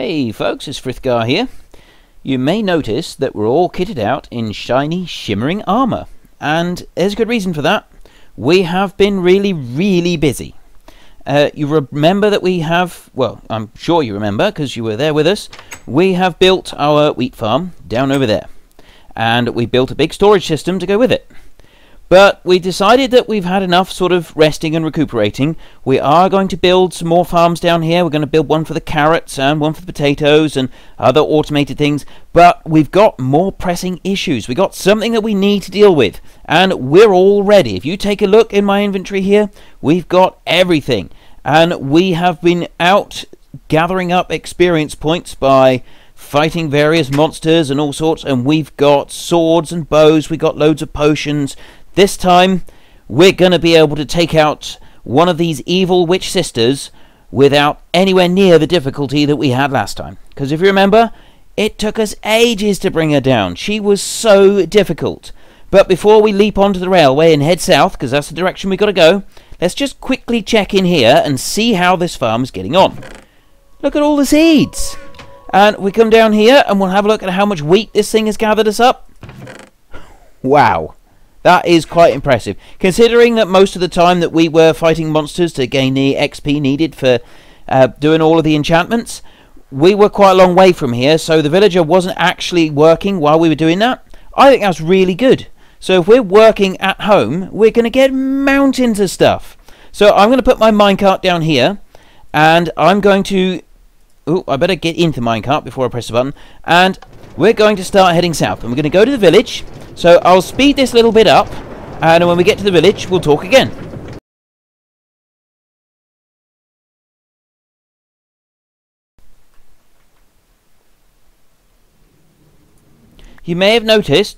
Hey folks, it's Frithgar here. You may notice that we're all kitted out in shiny, shimmering armour. And there's a good reason for that. We have been really busy. You remember that we have, well, I'm sure you remember because you were there with us, we have built our wheat farm down over there. And we built a big storage system to go with it. But we decided that we've had enough sort of resting and recuperating. We are going to build some more farms down here. We're going to build one for the carrots and one for the potatoes and other automated things. But we've got more pressing issues. We've got something that we need to deal with. And we're all ready. If you take a look in my inventory here, we've got everything. And we have been out gathering up experience points by fighting various monsters and all sorts. And we've got swords and bows. We've got loads of potions. This time, we're going to be able to take out one of these evil witch sisters without anywhere near the difficulty that we had last time. Because if you remember, it took us ages to bring her down. She was so difficult. But before we leap onto the railway and head south, because that's the direction we've got to go, let's just quickly check in here and see how this farm is getting on. Look at all the seeds. And we come down here and we'll have a look at how much wheat this thing has gathered us up. Wow. That is quite impressive, considering that most of the time that we were fighting monsters to gain the XP needed for doing all of the enchantments, we were quite a long way from here, so the villager wasn't actually working while we were doing that. I think that's really good. So if we're working at home, we're going to get mountains of stuff. So I'm going to put my minecart down here, and I'm going to... Oh, I better get into the minecart before I press the button. And we're going to start heading south, and we're going to go to the village. So I'll speed this little bit up, and when we get to the village, we'll talk again. You may have noticed...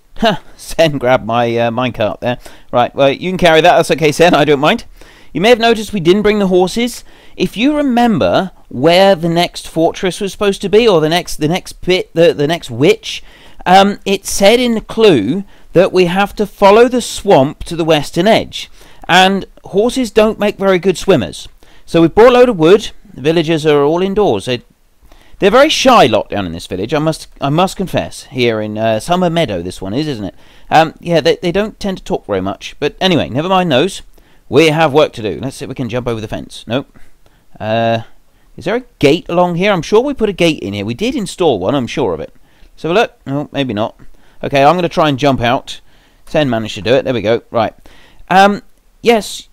Sen grabbed my minecart there. Right, well, you can carry that. That's okay, Sen. I don't mind. You may have noticed we didn't bring the horses. If you remember where the next fortress was supposed to be, or the next bit, the next witch... it said in the clue that we have to follow the swamp to the western edge, and horses don't make very good swimmers. So we brought a load of wood. The villagers are all indoors. They're very shy lot down in this village, I must confess. Here in Summer Meadow, this one is, isn't it? Yeah, they don't tend to talk very much. But anyway, never mind those. We have work to do. Let's see if we can jump over the fence. Nope. Is there a gate along here? I'm sure we put a gate in here. We did install one, I'm sure of it. So look. No, maybe not. Okay, I'm going to try and jump out. Sen managed to do it. There we go. Right. Yes,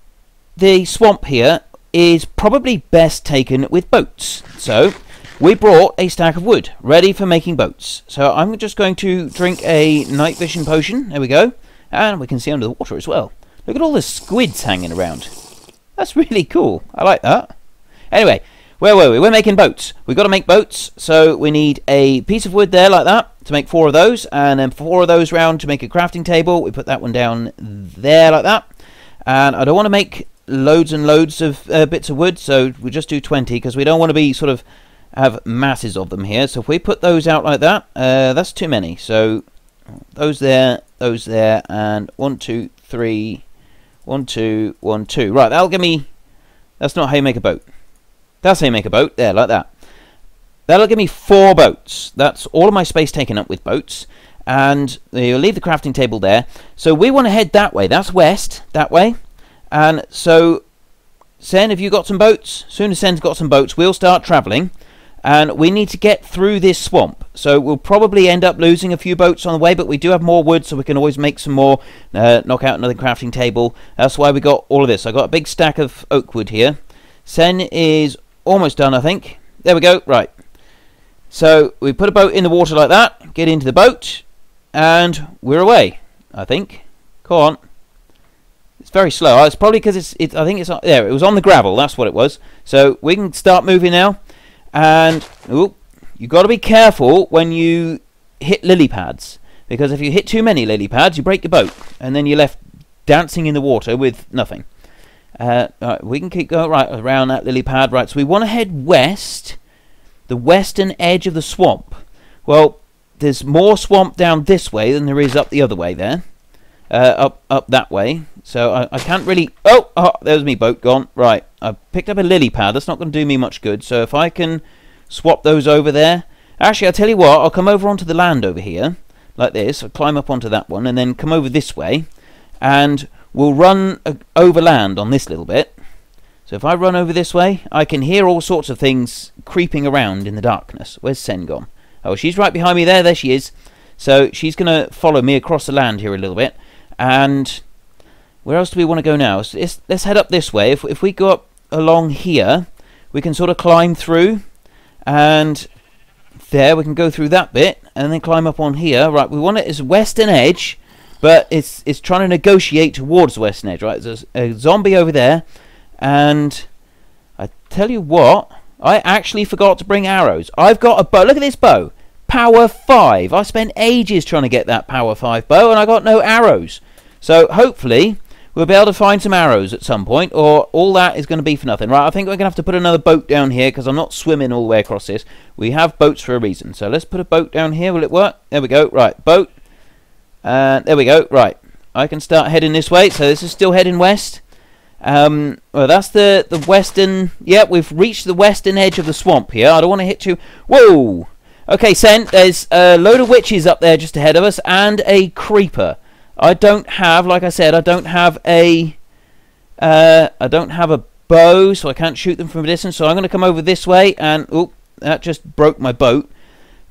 the swamp here is probably best taken with boats. So we brought a stack of wood ready for making boats. So I'm just going to drink a night vision potion. There we go. And we can see under the water as well. Look at all the squids hanging around. That's really cool. I like that. Anyway, where were we? We're making boats. We've got to make boats, so we need a piece of wood there like that to make 4 of those, and then 4 of those round to make a crafting table. We put that one down there like that. And I don't want to make loads and loads of bits of wood, so we'll just do 20 because we don't want to be sort of have masses of them here. So if we put those out like that, that's too many. So those there, and 1, 2, 3, 1, 2, 1, 2. Right, that'll give me... That's not how you make a boat. That's how you make a boat. There, like that. That'll give me 4 boats. That's all of my space taken up with boats. And you'll leave the crafting table there. So we want to head that way. That's west, that way. And so, Sen, have you got some boats? As soon as Sen's got some boats, we'll start travelling. And we need to get through this swamp. So we'll probably end up losing a few boats on the way, but we do have more wood, so we can always make some more, knock out another crafting table. That's why we got all of this. I got a big stack of oak wood here. Sen is almost done, I think. There we go. Right. So we put a boat in the water like that, get into the boat, and we're away, I think. Come on. It's very slow. It's probably because I think it's there. It was on the gravel. That's what it was. So we can start moving now. And you've got to be careful when you hit lily pads, because if you hit too many lily pads, you break your boat, and then you're left dancing in the water with nothing. Right, we can keep going right around that lily pad. Right, so we want to head west, the western edge of the swamp. Well, there's more swamp down this way than there is up the other way there. Up that way. So I can't really... Oh, there's me boat gone. Right, I picked up a lily pad. That's not going to do me much good. So if I can swap those over there. Actually, I'll tell you what, I'll come over onto the land over here, like this. I'll climb up onto that one, and then come over this way, and we'll run over land on this little bit. So if I run over this way, I can hear all sorts of things creeping around in the darkness. Where's Sen gone? Oh, she's right behind me there. There she is. So she's going to follow me across the land here a little bit. And where else do we want to go now? Let's head up this way. If we go up along here, we can sort of climb through, and there we can go through that bit and then climb up on here. Right, we want it as western edge, but it's trying to negotiate towards the western edge. Right, there's a zombie over there, and I tell you what, I actually forgot to bring arrows. I've got a bow. Look at this bow, power 5. I spent ages trying to get that power 5 bow, and I got no arrows. So hopefully we'll be able to find some arrows at some point, or all that is going to be for nothing. Right, I think we're going to have to put another boat down here, because I'm not swimming all the way across this. We have boats for a reason. So let's put a boat down here. Will it work? There we go. Right, boat. And there we go. Right, I can start heading this way. So this is still heading west. Well, that's the western... Yeah, we've reached the western edge of the swamp here. I don't want to hit you. Whoa! Okay, Sen, there's a load of witches up there just ahead of us, and a creeper. I don't have, like I said, I don't have a bow, so I can't shoot them from a distance. So I'm going to come over this way, and oh, that just broke my boat.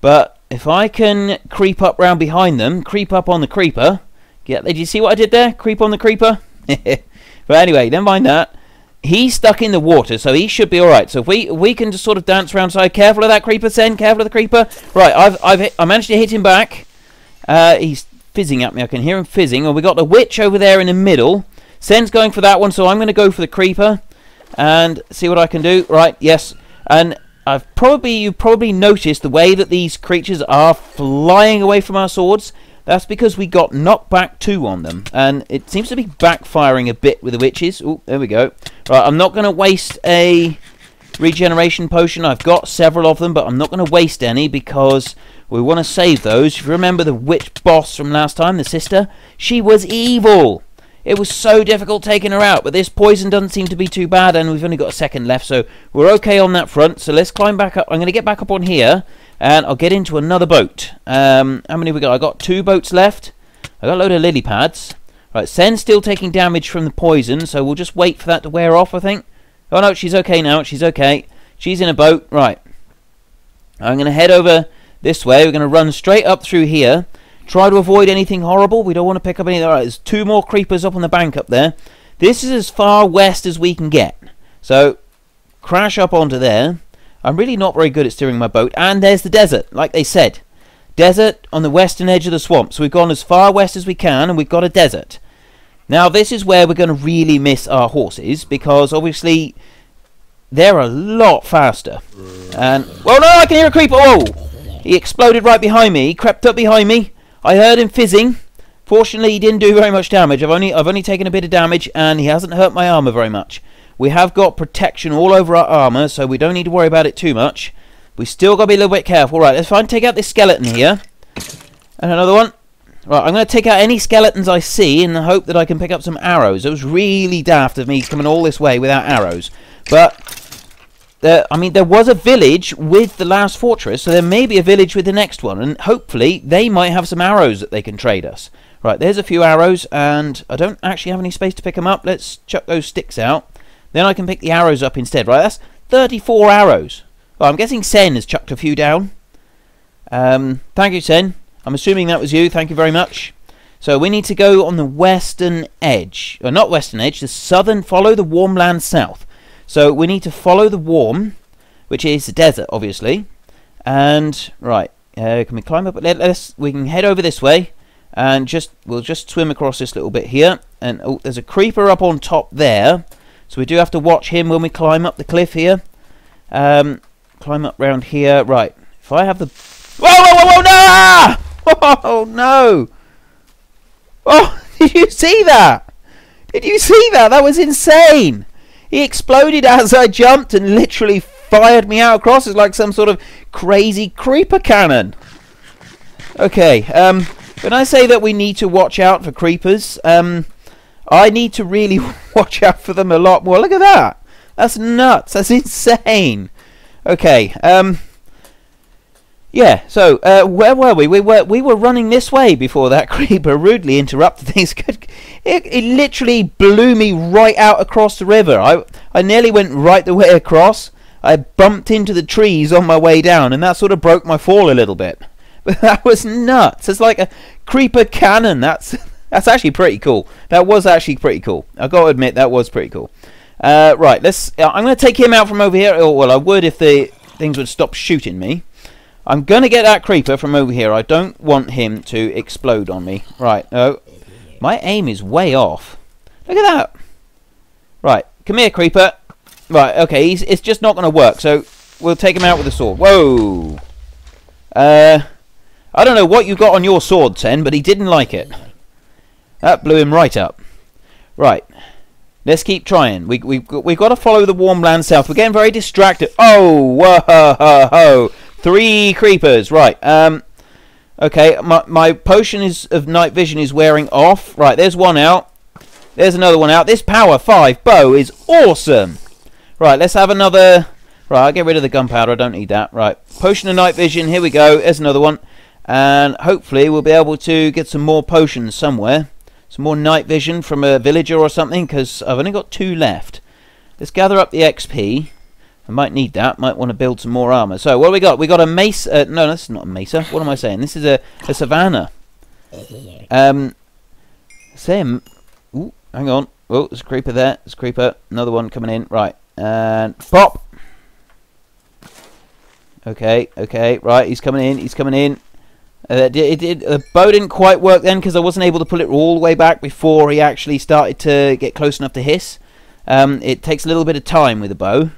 But if I can creep up round behind them, creep up on the creeper. Yeah, did you see what I did there? Creep on the creeper. But anyway, never mind that. He's stuck in the water, so he should be all right. So if we can just sort of dance around side. Careful of that creeper, Sen. Careful of the creeper. Right, I managed to hit him back. He's fizzing at me. I can hear him fizzing. And we got the witch over there in the middle. Sen's going for that one, so I'm going to go for the creeper and see what I can do. Right, yes. And you probably noticed the way that these creatures are flying away from our swords. That's because we got knockback 2 on them, and it seems to be backfiring a bit with the witches. Oh, there we go. Right, I'm not going to waste a regeneration potion. I've got several of them, but I'm not going to waste any because we want to save those. If you remember the witch boss from last time, the sister, she was evil. It was so difficult taking her out, but this poison doesn't seem to be too bad, and we've only got a second left, so we're okay on that front. So let's climb back up. I'm going to get back up on here, and I'll get into another boat. How many have we got? I got 2 boats left. I got a load of lily pads. Right, Sen's still taking damage from the poison, so we'll just wait for that to wear off, I think. Oh no, she's okay now. She's okay. She's in a boat. Right. I'm going to head over this way. We're going to run straight up through here. Try to avoid anything horrible. We don't want to pick up anything. Alright, there's 2 more creepers up on the bank up there. This is as far west as we can get. So, crash up onto there. I'm really not very good at steering my boat. And there's the desert, like they said. Desert on the western edge of the swamp. So we've gone as far west as we can, and we've got a desert. Now, this is where we're going to really miss our horses, because obviously they're a lot faster. And, well, no, I can hear a creeper. Whoa! He exploded right behind me. He crept up behind me. I heard him fizzing. Fortunately, he didn't do very much damage. I've only taken a bit of damage, and he hasn't hurt my armor very much. We have got protection all over our armor, so we don't need to worry about it too much. We still got to be a little bit careful. Right, let's try and take out this skeleton here. And another one. Right, I'm going to take out any skeletons I see in the hope that I can pick up some arrows. It was really daft of me coming all this way without arrows. But, I mean, there was a village with the last fortress, so there may be a village with the next one. And hopefully, they might have some arrows that they can trade us. Right, there's a few arrows, and I don't actually have any space to pick them up. Let's chuck those sticks out. Then I can pick the arrows up instead. Right, that's 34 arrows. Well, I'm guessing Sen has chucked a few down. Thank you, Sen. I'm assuming that was you. Thank you very much. So we need to go on the western edge. Or not western edge, the southern. Follow the warm land south. So we need to follow the warm, which is the desert, obviously. And, right, can we climb up? We can head over this way. And we'll just swim across this little bit here. And, oh, there's a creeper up on top there. So we do have to watch him when we climb up the cliff here. Climb up round here. Right, if I have the... Whoa, whoa, whoa, whoa, no! Oh, no! Oh, did you see that? Did you see that? That was insane! He exploded as I jumped and literally fired me out across. It's like some sort of crazy creeper cannon. Okay, when I say that we need to watch out for creepers, I need to really watch out for them a lot more. Look at that! That's nuts! That's insane! Okay, Yeah, so where were we? We were running this way before that creeper rudely interrupted things. It literally blew me right out across the river. I nearly went right the way across. I bumped into the trees on my way down, and that sort of broke my fall a little bit. But that was nuts. It's like a creeper cannon. That's actually pretty cool. That was actually pretty cool. I've got to admit, that was pretty cool. Right, let's. I'm going to take him out from over here. Oh, well, I would if the things would stop shooting me. I'm going to get that creeper from over here. I don't want him to explode on me. Right, no. My aim is way off. Look at that. Right, come here, creeper. Right, okay, it's just not going to work, so we'll take him out with a sword. Whoa. I don't know what you got on your sword, Sen, but he didn't like it. That blew him right up. Right. Let's keep trying. We've got to follow the warm land south. We're getting very distracted. Oh, whoa, ho, ho, ho. 3 creepers, right. Okay, my potion of night vision is wearing off. Right, there's one out. There's another one out. This power 5 bow is awesome. Right, let's have another. Right, I'll get rid of the gunpowder. I don't need that. Right, potion of night vision. Here we go. There's another one. And hopefully we'll be able to get some more potions somewhere. Some more night vision from a villager or something, because I've only got 2 left. Let's gather up the XP. I might need that. Might want to build some more armor. So, what do we got? We got a mesa. No, that's not a mesa. What am I saying? This is a savannah. Same. Ooh, hang on. Oh, there's a creeper there. There's a creeper. Another one coming in. Right. And pop. Okay. Okay. Right. He's coming in. He's coming in. The bow didn't quite work then because I wasn't able to pull it all the way back before he actually started to get close enough to hiss. It takes a little bit of time with the bow.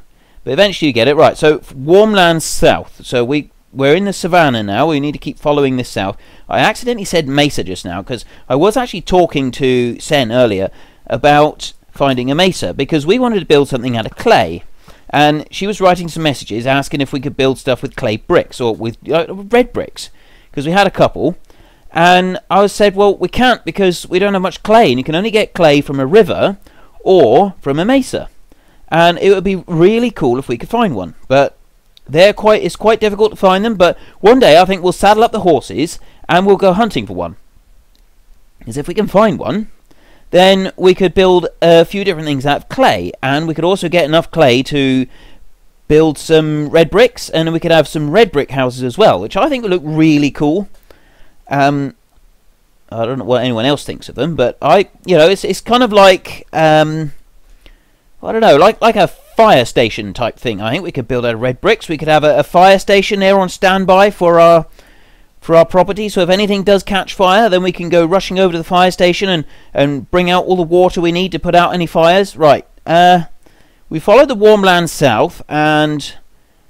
But eventually you get it. Right, so warm land south. So we're in the savannah now. We need to keep following this south. I accidentally said mesa just now because I was actually talking to Sen earlier about finding a mesa because we wanted to build something out of clay. And she was writing some messages asking if we could build stuff with clay bricks or with red bricks because we had a couple. And I said, well, we can't because we don't have much clay. And you can only get clay from a river or from a mesa. And it would be really cool if we could find one, but it's quite difficult to find them. But one day I think we'll saddle up the horses and we'll go hunting for one. Because if we can find one, then we could build a few different things out of clay, and we could also get enough clay to build some red bricks, and we could have some red brick houses as well, which I think would look really cool. I don't know what anyone else thinks of them, but it's kind of like I don't know, like a fire station type thing. I think we could build out of red bricks. We could have a fire station there on standby for our property. So if anything does catch fire, then we can go rushing over to the fire station and bring out all the water we need to put out any fires. Right. We followed the warm lands south, and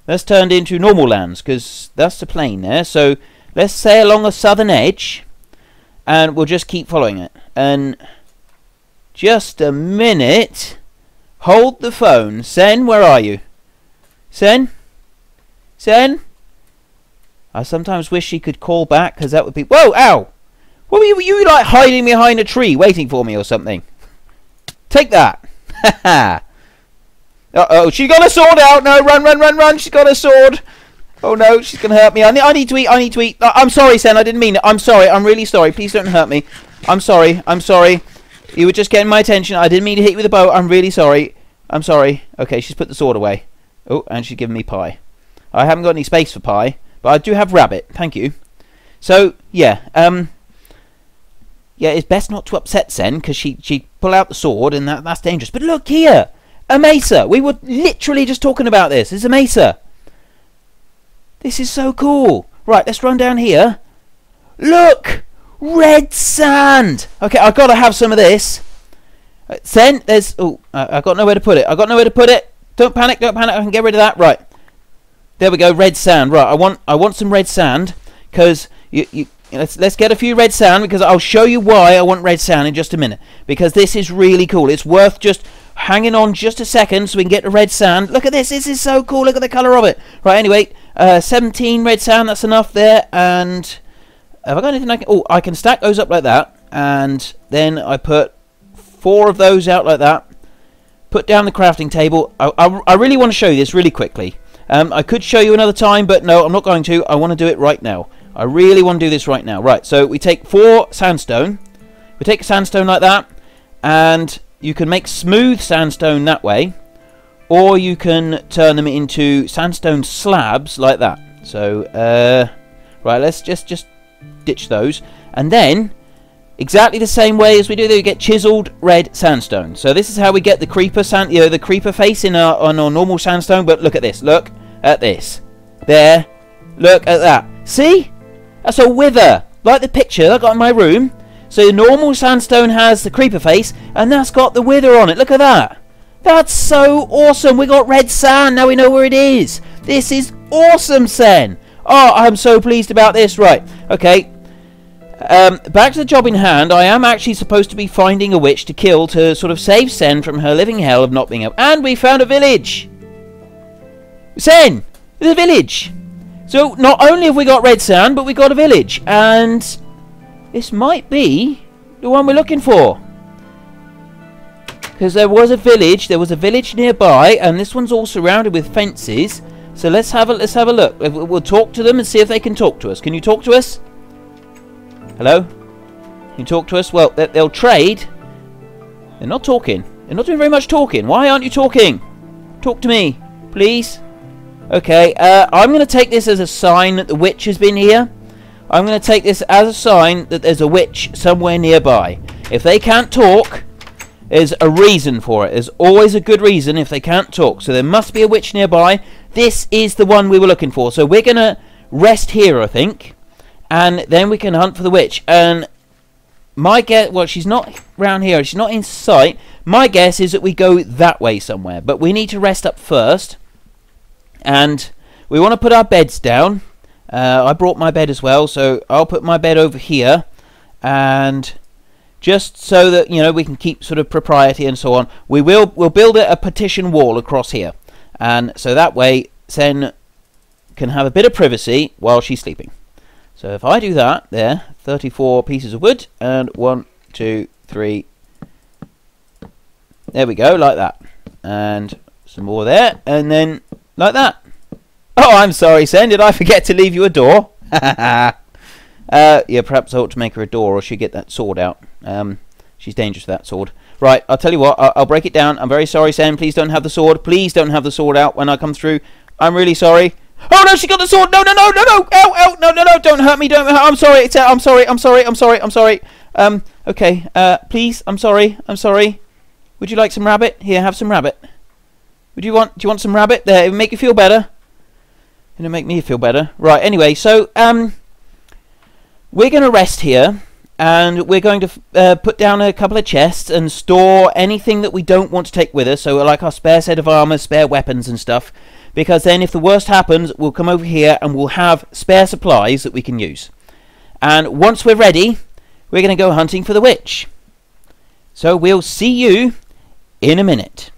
that's turned into normal lands because that's the plain there. So let's sail along the southern edge, and we'll just keep following it. And just a minute. Hold the phone. Sen, where are you? Sen? Sen? I sometimes wish she could call back, because that would be... Whoa, ow! What were you like hiding behind a tree, waiting for me or something? Take that! Ha ha! Uh-oh, she got a sword out! No, run! She's got a sword! Oh no, she's going to hurt me. I need to eat. I'm sorry, Sen, I didn't mean it. I'm sorry, I'm really sorry. Please don't hurt me. I'm sorry. You were just getting my attention. I didn't mean to hit you with a bow. I'm really sorry. I'm sorry. Okay, she's put the sword away. Oh, and she's given me pie. I haven't got any space for pie, but I do have rabbit. Thank you. So, yeah. Yeah, it's best not to upset Sen, because she'd pull out the sword, and that's dangerous. But look here! A mesa! We were literally just talking about this. It's a mesa. This is so cool. Right, let's run down here. Look! Red sand! Okay, I've got to have some of this. Sen, there's... Oh, I've got nowhere to put it. Don't panic. I can get rid of that. Right. There we go, red sand. Right, I want some red sand, because let's get a few red sand, because I'll show you why I want red sand in just a minute. Because this is really cool. It's worth just hanging on just a second so we can get the red sand. Look at this. This is so cool. Look at the colour of it. Right, anyway, 17 red sand. That's enough there. And have I got anything I can... Oh, I can stack those up like that. And then I put 4 of those out like that. Put down the crafting table. I really want to show you this really quickly. I could show you another time, but no, I'm not going to. I want to do it right now. I really want to do this right now. Right, so we take 4 sandstone. We take sandstone like that, and you can make smooth sandstone that way, or you can turn them into sandstone slabs like that. So, right, let's just ditch those, and then exactly the same way as we do there, you get chiseled red sandstone. So this is how we get the creeper the creeper face on our normal sandstone. But look at this. Look at this. There. Look at that. See? That's a wither, like the picture I got in my room. So the normal sandstone has the creeper face, and that's got the wither on it. Look at that. That's so awesome. We got red sand. Now we know where it is. This is awesome, Sen. Oh, I'm so pleased about this. Right. Okay. Back to the job in hand. I am actually supposed to be finding a witch to kill to sort of save Sen from her living hell of not being able. And we found a village. Sen, there's a village. So not only have we got red sand, but we got a village, and this might be the one we're looking for. Because there was a village nearby, and this one's all surrounded with fences. So let's have a look. We'll talk to them and see if they can talk to us. Can you talk to us? Hello? Can you talk to us? Well, they'll trade. They're not talking. They're not doing very much talking. Why aren't you talking? Talk to me, please. Okay, I'm going to take this as a sign that the witch has been here. I'm going to take this as a sign that there's a witch somewhere nearby. If they can't talk, there's a reason for it. There's always a good reason if they can't talk. So there must be a witch nearby. This is the one we were looking for. So we're going to rest here, I think. And then we can hunt for the witch. And my guess... Well, she's not around here. She's not in sight. My guess is that we go that way somewhere. But we need to rest up first. And we want to put our beds down. I brought my bed as well. So I'll put my bed over here. And... just so that, you know, we can keep sort of propriety and so on, we'll build a partition wall across here, and so that way Sen can have a bit of privacy while she's sleeping. So if I do that, there, 34 pieces of wood, and 1, 2, 3, there we go, like that, and some more there, and then like that. Oh, I'm sorry, Sen, did I forget to leave you a door? Yeah, perhaps I ought to make her a door, or she'll get that sword out. She's dangerous with that sword. Right, I'll tell you what, I'll break it down. I'm very sorry, Sen. Please don't have the sword. Please don't have the sword out when I come through. I'm really sorry. Oh, no, she got the sword. No, no, no, no, no. Ow, ow, no, no, no. Don't hurt me. Don't hurt. I'm sorry. I'm sorry. I'm sorry. I'm sorry. I'm sorry. Okay. Please. I'm sorry. I'm sorry. Would you like some rabbit? Here, have some rabbit. Do you want some rabbit? There, it'll make you feel better. It'll make me feel better. Right, anyway, so, we're going to rest here, and we're going to put down a couple of chests and store anything that we don't want to take with us, so like our spare set of armor, spare weapons and stuff, because then if the worst happens, we'll come over here and we'll have spare supplies that we can use. And once we're ready, we're going to go hunting for the witch. So we'll see you in a minute.